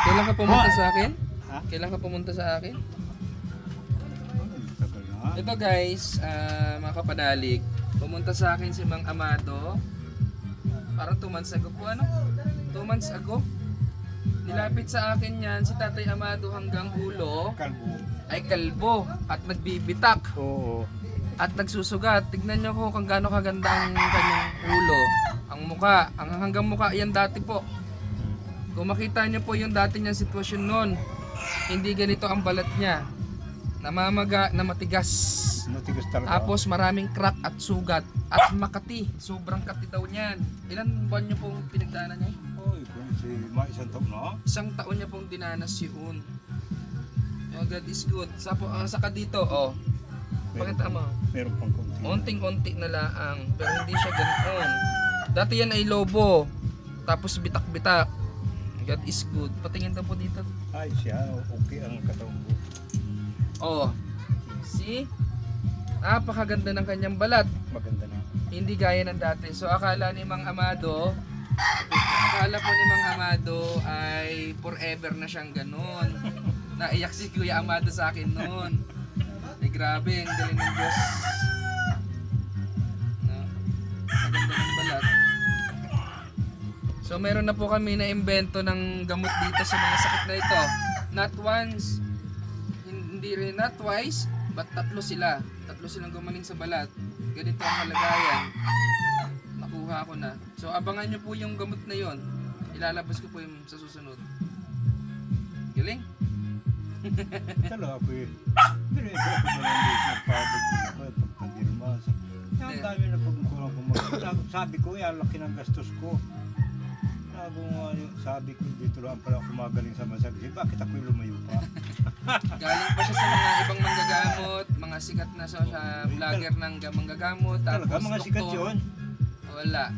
Kailan ka pumunta sa akin? Ha? Kailan ka pumunta sa akin? Tagal na. Ito guys, mga kapanalig, pumunta sa akin si Mang Amado. Parang 2 months ago po, ano? 2 months ago. Nilapit sa akin yan si Tatay Amado hanggang ulo Kalbo. ay kalbo at nagbibitak Oo. at nagsusugat. Tignan nyo ko kung gaano kaganda ang kanyang ulo. Ang muka, ang hanggang muka yan dati po. Kung makita nyo po yung dati niyang sitwasyon noon, hindi ganito ang balat niya. Namamaga na matigas. Matigas talaga. Tapos maraming crack at sugat at makati. Sobrang kati daw niyan. Ilan buwan niyo pong pinagdaanan niya? Oy, kung si isang taon na. 1 taon niya pong dinanas yun. Oh, God is good. Saka dito, oh. Pakita mo. Meron pang konti. Unting-unti na laang. Pero hindi siya ganoon. Dati yan ay lobo. Tapos bitak-bitak. God is good. Patingin daw po dito. Ay siya, okay ang katawan ko. Oh. See? Napakaganda ng kanyang balat. Maganda na. Hindi gaya ng dati. So akala ni Mang Amado, akala po ni Mang Amado ay forever na siyang ganun. Naiyak si Kuya Amado sa akin noon. Eh grabe, ang galing ng Diyos. No? Maganda ng balat. So meron na po kami na imbento ng gamot dito sa mga sakit na ito. Not once, hindi rin not twice, but 3 sila. 3 silang gumaling sa balat. Ganito ang kalagayan. Nakuha ko na. So abangan nyo po yung gamot na yon. Ilalabas ko po yung sa susunod. Galing? Talaga po eh. Pero ito ako malamit nagpabot ko ako pagpagirma. Ang dami na pagkukulang ko. Sabi ko, ang laki ng gastos ko. Sabi ko, dito lang pala ako magaling sa masagsi. Bakit ako lumayo pa? Galing pa siya sa mga ibang manggagamot, mga sikat na sa vlogger ng manggagamot. Talaga, mga sikat doktor. yun. Wala.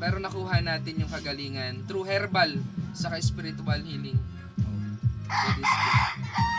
Pero nakuha natin yung kagalingan through herbal saka spiritual healing. So this good.